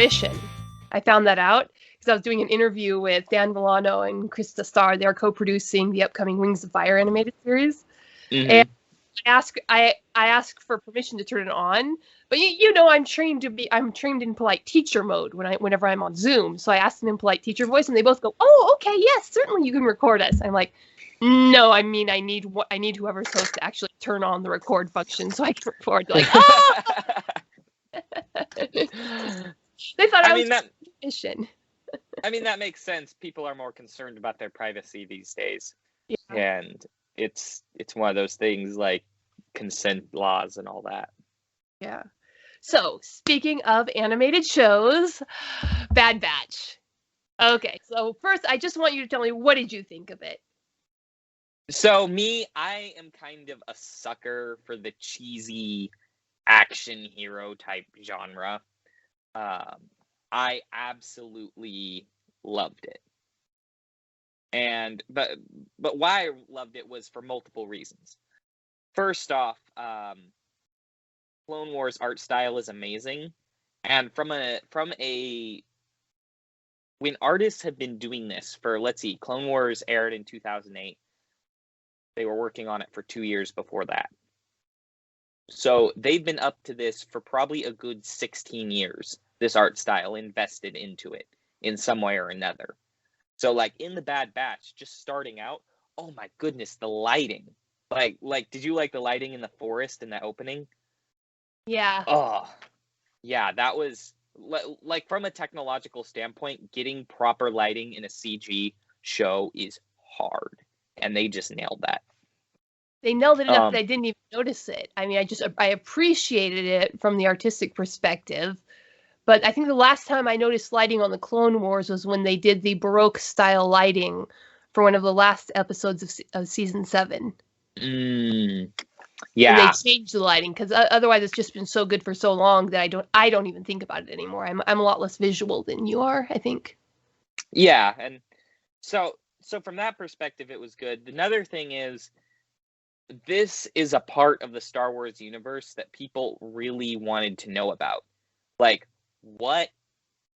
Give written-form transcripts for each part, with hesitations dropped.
permission. I found that out because I was doing an interview with Dan Villano and Krista Starr. They're co-producing the upcoming Wings of Fire animated series. Mm-hmm. And I ask for permission to turn it on, but you know I'm trained in polite teacher mode whenever I'm on Zoom. So I asked them in polite teacher voice, and they both go, "Oh, okay, yes, certainly you can record us." I'm like, "No, I mean I need whoever's host to actually turn on the record function so I can record." They're like, "Oh!" They thought I was permission. I mean, that makes sense. People are more concerned about their privacy these days, yeah. And it's one of those things like consent laws and all that. Yeah. So, speaking of animated shows, Bad Batch. Okay, so first, I just want you to tell me, what did you think of it? So, I am kind of a sucker for the cheesy action hero type genre. I absolutely loved it. But why I loved it was for multiple reasons. First off, Clone Wars art style is amazing, and from a when artists have been doing this for, let's see, Clone Wars aired in 2008. They were working on it for 2 years before that. So they've been up to this for probably a good 16 years, this art style, invested into it in some way or another. So like in the Bad Batch, just starting out, oh my goodness, the lighting. Like did you like the lighting in the forest in that opening? Yeah. Oh, yeah, that was like from a technological standpoint, getting proper lighting in a CG show is hard, and they just nailed that. They nailed it enough that I didn't even notice it. I mean, I appreciated it from the artistic perspective, but I think the last time I noticed lighting on the Clone Wars was when they did the Baroque style lighting for one of the last episodes of season 7. Yeah, and they changed the lighting because otherwise it's just been so good for so long that I don't even think about it anymore. I'm a lot less visual than you are, I think. Yeah, and so from that perspective, it was good. Another thing is, this is a part of the Star Wars universe that people really wanted to know about. Like, what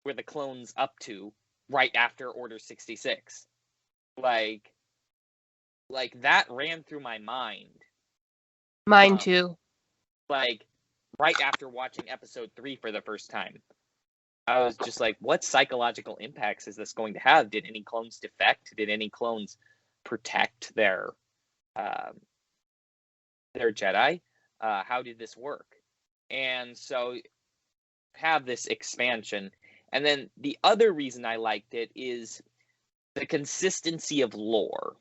were the clones up to right after Order 66? Like that ran through my mind. Mine too. Like, right after watching episode 3 for the first time, I was just like, what psychological impacts is this going to have? Did any clones defect? Did any clones protect their Jedi? How did this work? And so have this expansion. And then the other reason I liked it is the consistency of lore.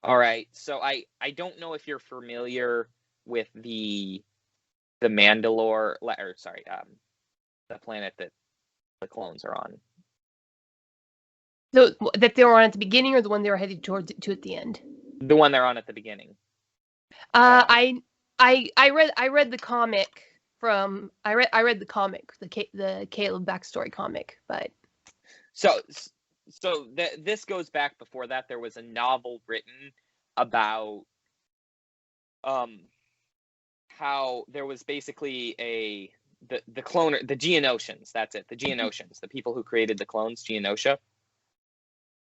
All right, so I don't know if you're familiar with the Mandalore, or sorry, the planet that the clones are on. So that they were on at the beginning, or the one they were headed to at the end? The one they're on at the beginning. I read the comic from I read the comic, the Caleb backstory comic, but so this goes back before that. There was a novel written about how there was basically the cloner, the Geonosians. That's it, the Geonosians, the people who created the clones, Geonosia.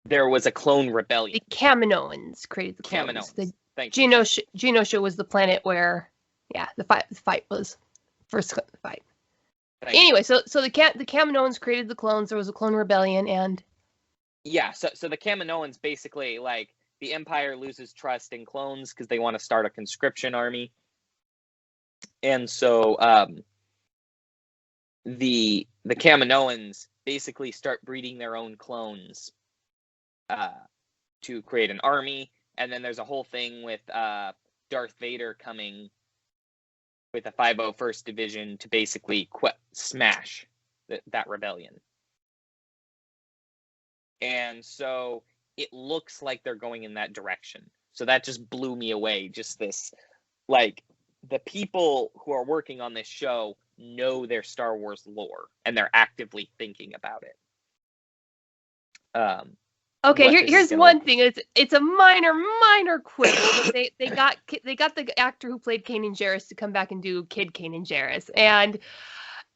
There was a clone rebellion. The Kaminoans created the clones. Kaminoans. Geonosia was the planet where, the fight was first fight. Anyway, so the Kaminoans created the clones. There was a clone rebellion, and so the Kaminoans basically, like, the Empire loses trust in clones because they want to start a conscription army, and so the Kaminoans basically start breeding their own clones to create an army. And then there's a whole thing with Darth Vader coming with the 501st Division to basically smash that rebellion. And so it looks like they're going in that direction. So that just blew me away. Just this, like, the people who are working on this show know their Star Wars lore, and they're actively thinking about it. Okay, here's one thing. It's a minor quibble, but they got the actor who played Kanan Jarrus to come back and do Kid Kanan Jarrus, and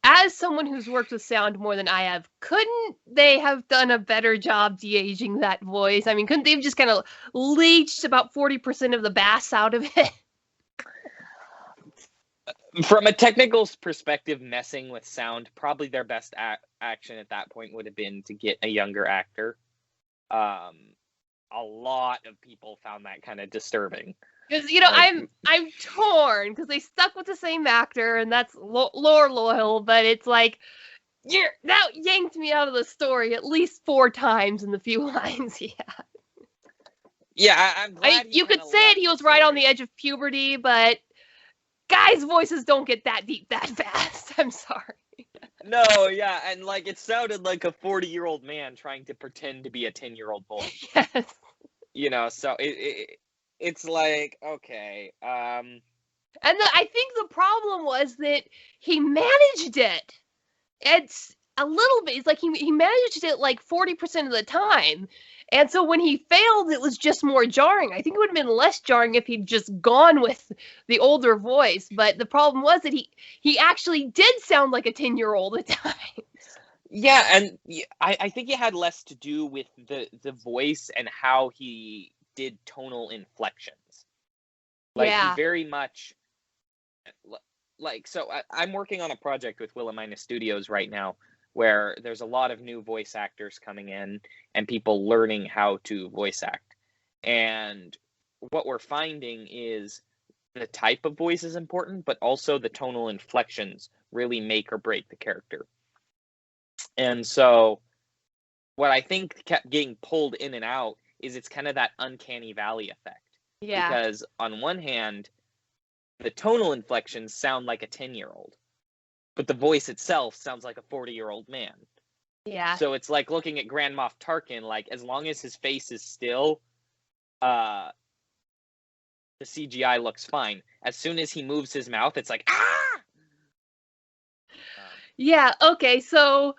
as someone who's worked with sound more than I have, couldn't they have done a better job de-aging that voice? I mean, couldn't they have just kind of leached about 40% of the bass out of it? From a technical perspective, messing with sound, probably their best action at that point would have been to get a younger actor. A lot of people found that kind of disturbing. Because I'm torn because they stuck with the same actor, and that's lore loyal, but it's like that yanked me out of the story at least 4 times in the few lines he had. Yeah, I'm glad. You could say he was right on the edge of puberty, but guys' voices don't get that deep that fast. I'm sorry. No, yeah, and like it sounded like a 40-year-old man trying to pretend to be a 10-year-old boy. Yes. So it's like, okay. And I think the problem was that he managed it. It's a little bit. It's like he managed it like 40% of the time. And so when he failed, it was just more jarring. I think it would have been less jarring if he'd just gone with the older voice. But the problem was that he actually did sound like a 10-year-old at times. Yeah, and I think it had less to do with the voice and how he did tonal inflections. Like, yeah. He very much, like, so I'm working on a project with Willamina Studios right now where there's a lot of new voice actors coming in and people learning how to voice act. And what we're finding is the type of voice is important, but also the tonal inflections really make or break the character. And so what I think kept getting pulled in and out is it's kind of that uncanny valley effect. Yeah. Because on one hand, the tonal inflections sound like a 10-year-old, but the voice itself sounds like a 40-year-old man. Yeah. So it's like looking at Grand Moff Tarkin, like as long as his face is still, the CGI looks fine. As soon as he moves his mouth, it's like, ah! Yeah, okay, so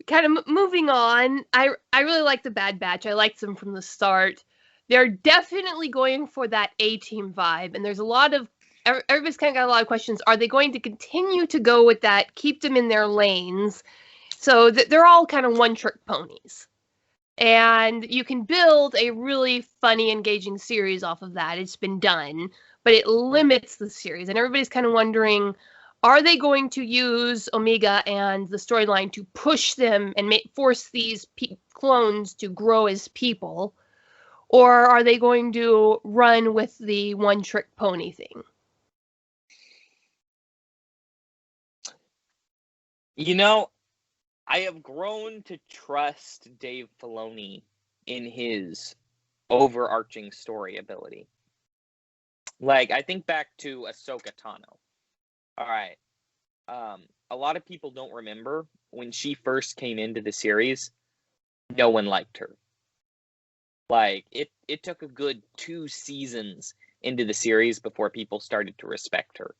kind of moving on, I really like the Bad Batch. I liked them from the start. They're definitely going for that A-team vibe, and there's a lot of everybody's kind of got a lot of questions. Are they going to continue to go with that, keep them in their lanes? So they're all kind of one-trick ponies. And you can build a really funny, engaging series off of that. It's been done, but it limits the series. And everybody's kind of wondering, are they going to use Omega and the storyline to push them and force these clones to grow as people? Or are they going to run with the one-trick pony thing? I have grown to trust Dave Filoni in his overarching story ability. Like, I think back to Ahsoka Tano. All right. A lot of people don't remember when she first came into the series, no one liked her. Like, it took a good 2 seasons into the series before people started to respect her.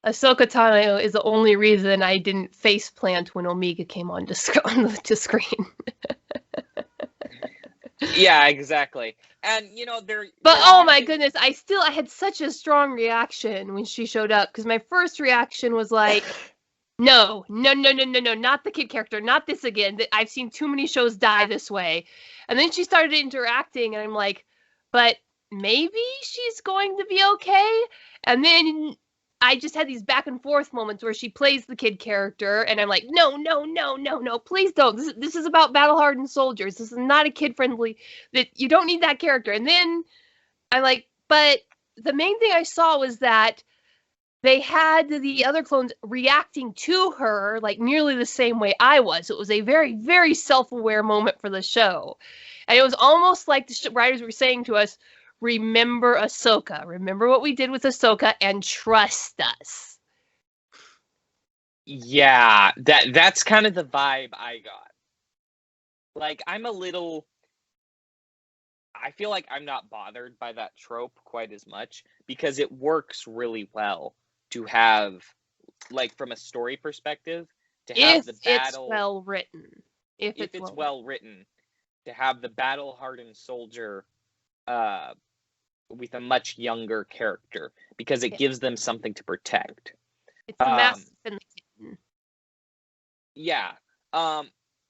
Ahsoka Tano is the only reason I didn't faceplant when Omega came on to screen. Yeah, exactly. And But oh my goodness, I had such a strong reaction when she showed up because my first reaction was like, no, not the kid character, not this again. I've seen too many shows die this way. And then she started interacting, and I'm like, but maybe she's going to be okay. And then I just had these back and forth moments where she plays the kid character, and I'm like, no, please don't. This is about battle-hardened soldiers. This is not a kid-friendly. That you don't need that character. And then I'm like, but the main thing I saw was that they had the other clones reacting to her like nearly the same way I was. It was a very, very self-aware moment for the show. And it was almost like the writers were saying to us, remember Ahsoka. Remember what we did with Ahsoka and trust us. Yeah, that's kind of the vibe I got. Like, I feel like I'm not bothered by that trope quite as much because it works really well to have, like, from a story perspective, to have the battle. It's well written. If it's well written, to have the battle-hardened soldier with a much younger character because it gives them something to protect. It's the massive in the kitten. Yeah.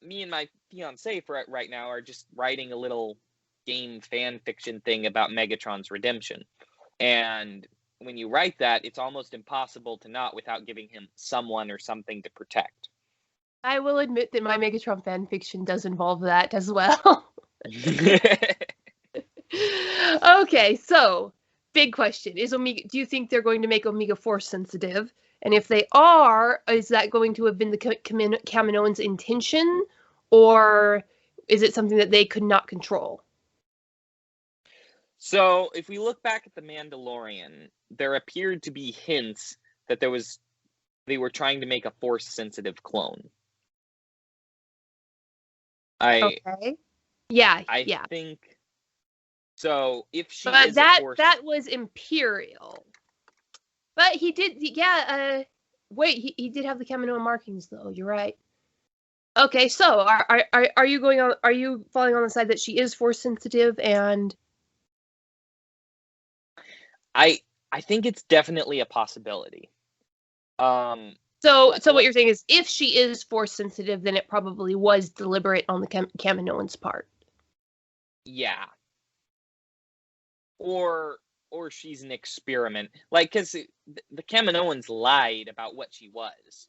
Me and my fiance for right now are just writing a little game fan fiction thing about Megatron's redemption. And when you write that, it's almost impossible to not without giving him someone or something to protect. I will admit that my Megatron fan fiction does involve that as well. Okay, so big question: Is Omega? Do you think they're going to make Omega Force sensitive? And if they are, is that going to have been the Kaminoans' intention, or is it something that they could not control? So, if we look back at The Mandalorian, there appeared to be hints that they were trying to make a Force-sensitive clone. Okay. Yeah, I yeah. think so. If she But is a Force, that was Imperial. But he did, yeah. Wait, he did have the Kaminoan markings, though. You're right. Okay, so are you going on? Are you falling on the side that she is Force sensitive and? I think it's definitely a possibility. So what you're saying is, if she is Force sensitive, then it probably was deliberate on the Kaminoans' part. Yeah. Or she's an experiment, like, because the Kaminoans lied about what she was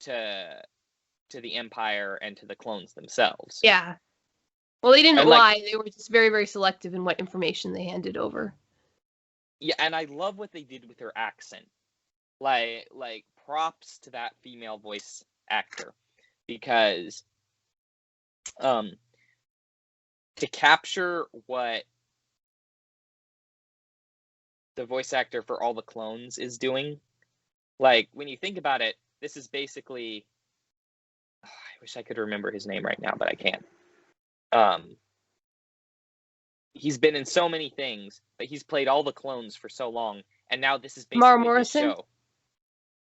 to the Empire and to the clones themselves. Yeah. Well, they didn't lie. They were just very, very selective in what information they handed over. Yeah, and I love what they did with her accent. Like props to that female voice actor, because to capture what the voice actor for all the clones is doing, like, when you think about it, this is basically, I wish I could remember his name right now, but I can't. He's been in so many things, but he's played all the clones for so long, and now this is basically his show.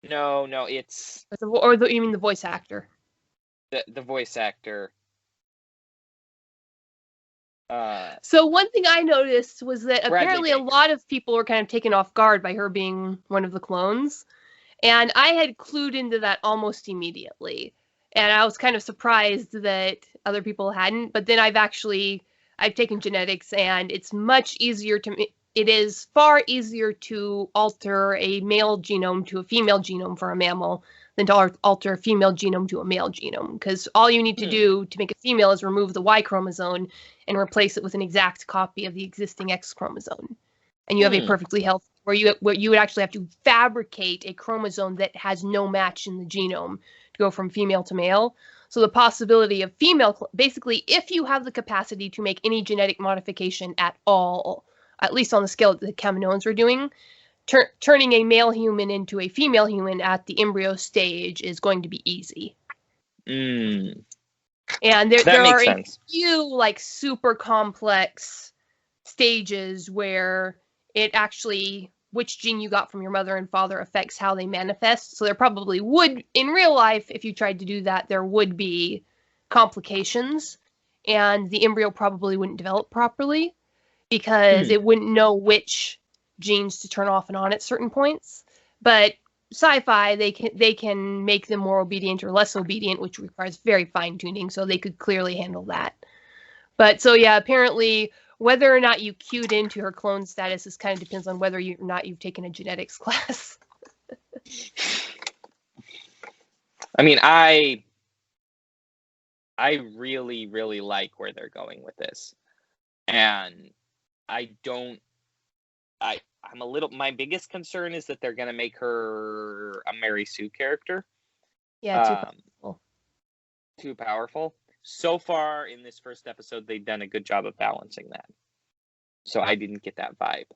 No, it's you mean the voice actor? The voice actor. So one thing I noticed was that apparently a lot of people were kind of taken off guard by her being one of the clones. And I had clued into that almost immediately. And I was kind of surprised that other people hadn't. But then I've taken genetics, and it's much easier it is far easier to alter a male genome to a female genome for a mammal than to alter a female genome to a male genome. Because all you need to do to make a female is remove the Y chromosome and replace it with an exact copy of the existing X chromosome. And you have a perfectly healthy, where you would actually have to fabricate a chromosome that has no match in the genome to go from female to male. So the possibility of basically, if you have the capacity to make any genetic modification at all, at least on the scale that the Kaminoans were doing, turning a male human into a female human at the embryo stage is going to be easy. And there are a few like super complex stages where it actually, which gene you got from your mother and father affects how they manifest. So there probably would, in real life, if you tried to do that, there would be complications, and the embryo probably wouldn't develop properly because it wouldn't know which genes to turn off and on at certain points. But sci-fi, they can make them more obedient or less obedient, which requires very fine tuning, so they could clearly handle that. But so yeah, apparently whether or not you queued into her clone status is kind of depends on whether or not you've taken a genetics class. I mean, I really, really like where they're going with this. And I'm a little, my biggest concern is that they're going to make her a Mary Sue character. Yeah, too powerful. Too powerful. So far in this first episode, they've done a good job of balancing that. So I didn't get that vibe.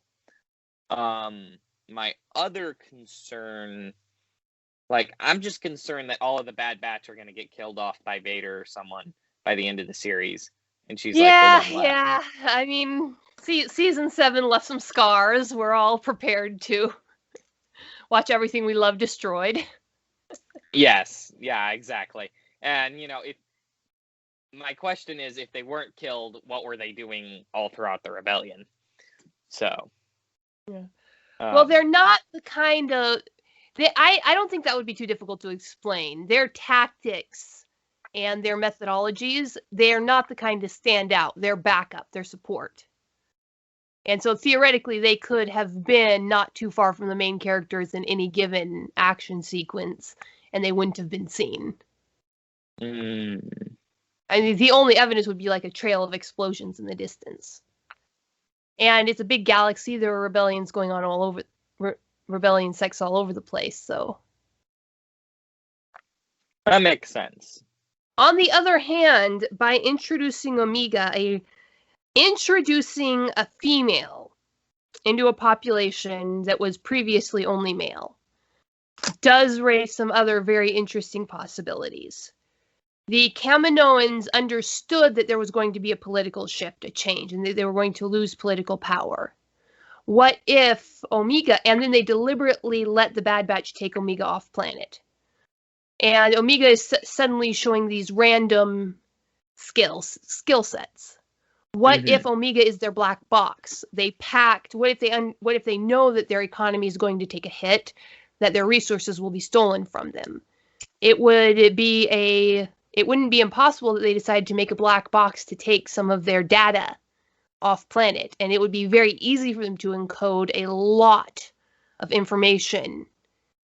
My other concern, like, I'm just concerned that all of the Bad Batch are going to get killed off by Vader or someone by the end of the series. And she's like the one left. Yeah. I mean, season 7 left some scars. We're all prepared to watch everything we love destroyed. Yes. Yeah, exactly. And, you know, my question is, if they weren't killed, what were they doing all throughout the rebellion? So. Yeah. Well, they're not the kind of... I don't think that would be too difficult to explain. Their tactics and their methodologies, they are not the kind to stand out. They're backup, they're support. And so theoretically, they could have been not too far from the main characters in any given action sequence, and they wouldn't have been seen. I mean, the only evidence would be like a trail of explosions in the distance. And it's a big galaxy. There are rebellions going on all over, rebellion sects all over the place. So that makes sense. On the other hand, by introducing Omega, introducing a female into a population that was previously only male does raise some other very interesting possibilities. The Kaminoans understood that there was going to be a political shift, a change, and they were going to lose political power. What if Omega, and then they deliberately let the Bad Batch take Omega off planet. And Omega is suddenly showing these random skill sets. What if Omega is their black box? They packed. What if they know that their economy is going to take a hit, that their resources will be stolen from them? It wouldn't be impossible that they decide to make a black box to take some of their data off planet, and it would be very easy for them to encode a lot of information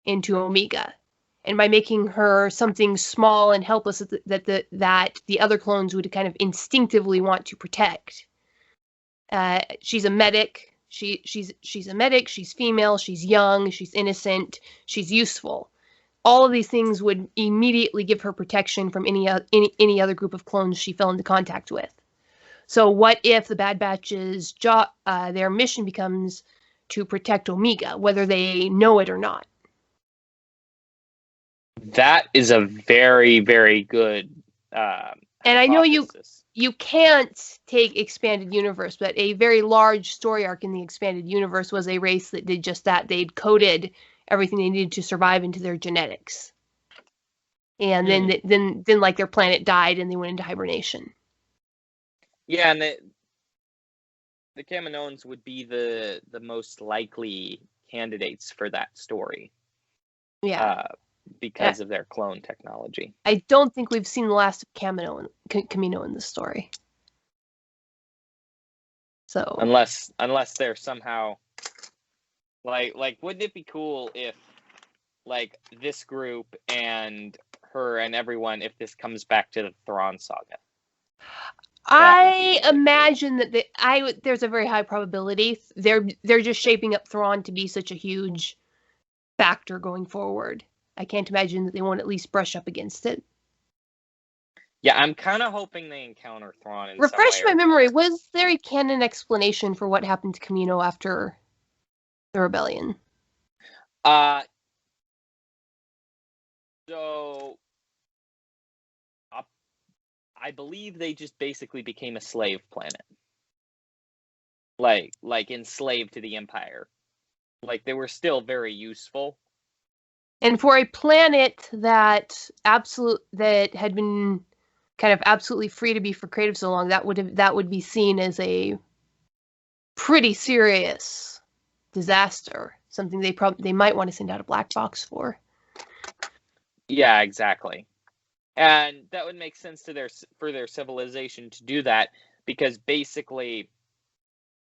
into Omega. And by making her something small and helpless that the other clones would kind of instinctively want to protect. She's a medic. She's a medic. She's female. She's young. She's innocent. She's useful. All of these things would immediately give her protection from any other group of clones she fell into contact with. So what if the Bad Batch's their mission becomes to protect Omega, whether they know it or not? That is a very, very good and I know you can't take expanded universe, but a very large story arc in the expanded universe was a race that did just that. They'd coded everything they needed to survive into their genetics. And then like their planet died and they went into hibernation. Yeah, and the Kaminoans would be the most likely candidates for that story. Yeah. Because of their clone technology. I don't think we've seen the last of Kamino in this story. So unless they're somehow like wouldn't it be cool if like this group and her and everyone, if this comes back to the Thrawn saga? I imagine that there's a very high probability they're just shaping up Thrawn to be such a huge factor going forward. I can't imagine that they won't at least brush up against it. Yeah, I'm kind of hoping they encounter Thrawn in Refresh some way my memory. Was there a canon explanation for what happened to Kamino after the rebellion? So I believe they just basically became a slave planet. Like enslaved to the Empire. Like they were still very useful. And for a planet that had been kind of absolutely free to be for creative so long, that would be seen as a pretty serious disaster. Something they might want to send out a black box for. Yeah, exactly. And that would make sense for their civilization to do that, because basically,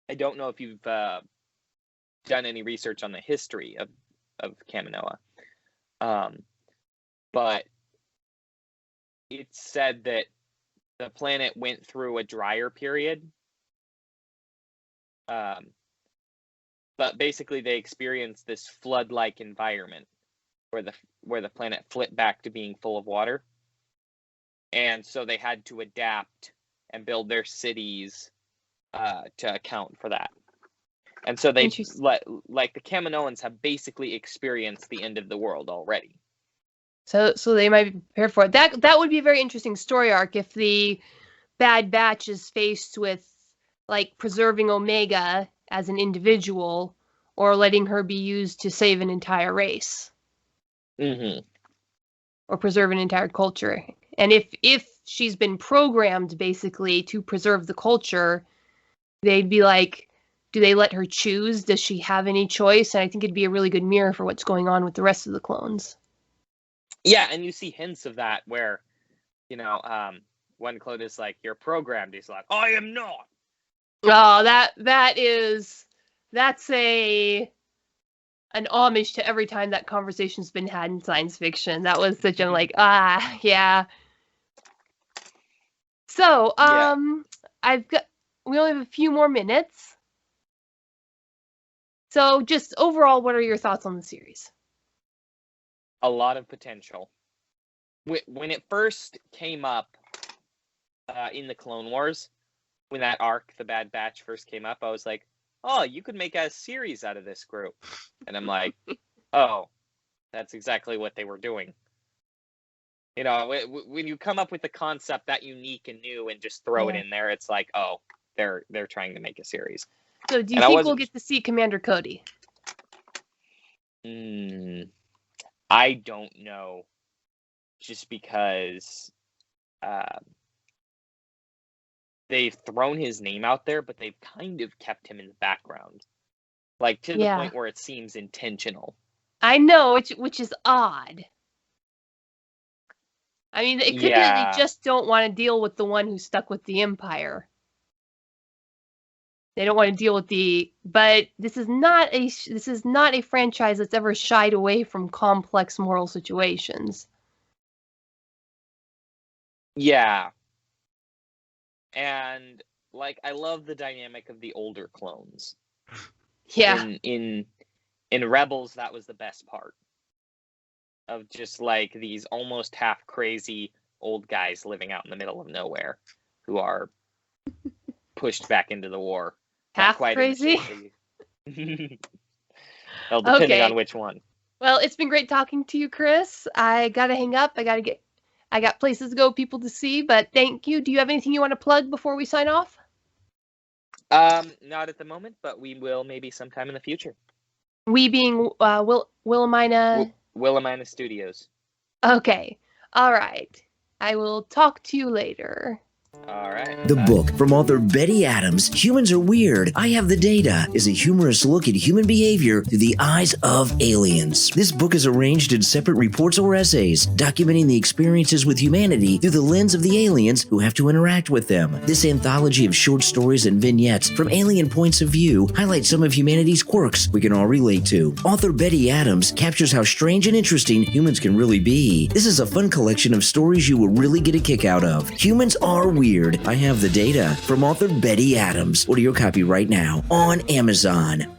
I don't know if you've done any research on the history of Kaminoa. But it's said that the planet went through a drier period. But basically they experienced this flood-like environment where the planet flipped back to being full of water. And so they had to adapt and build their cities to account for that. And so they, like the Kaminoans have basically experienced the end of the world already. So they might be prepared for it. That would be a very interesting story arc if the Bad Batch is faced with like preserving Omega as an individual or letting her be used to save an entire race. Or preserve an entire culture. And if she's been programmed basically to preserve the culture, they'd be like, Do they let her choose? Does she have any choice? And I think it'd be a really good mirror for what's going on with the rest of the clones. Yeah, and you see hints of that where, one clone is like, "You're programmed." He's like, "I am not." Oh, that's an homage to every time that conversation's been had in science fiction. That was such a yeah. So, we only have a few more minutes. So, just overall, what are your thoughts on the series? A lot of potential. When it first came up in the Clone Wars, when that arc, the Bad Batch, first came up, I was like, "Oh, you could make a series out of this group." And I'm like, "Oh, that's exactly what they were doing." When you come up with a concept that unique and new and just throw it in there, it's like, "Oh, they're trying to make a series." So, do you think we'll get to see Commander Cody? I don't know. Just because they've thrown his name out there, but they've kind of kept him in the background. Like, to the point where it seems intentional. I know, which is odd. I mean, it could be that they just don't want to deal with the one who stuck with the Empire. They don't want to deal with but this is not a franchise that's ever shied away from complex moral situations. Yeah. And I love the dynamic of the older clones. Yeah. In Rebels, that was the best part. Of just these almost half crazy old guys living out in the middle of nowhere who are pushed back into the war. Half crazy? Well, depending on which one. Well, it's been great talking to you, Chris. I gotta hang up. I got places to go, people to see, but thank you. Do you have anything you want to plug before we sign off? Not at the moment, but we will maybe sometime in the future. We being Willamina... Willamina Studios. Okay. All right. I will talk to you later. All right. The book from author Betty Adams, Humans Are Weird, I Have the Data, is a humorous look at human behavior through the eyes of aliens. This book is arranged in separate reports or essays, documenting the experiences with humanity through the lens of the aliens who have to interact with them. This anthology of short stories and vignettes from alien points of view highlights some of humanity's quirks we can all relate to. Author Betty Adams captures how strange and interesting humans can really be. This is a fun collection of stories you will really get a kick out of. Humans Are Weird. I Have the Data from author Betty Adams. Order your copy right now on Amazon.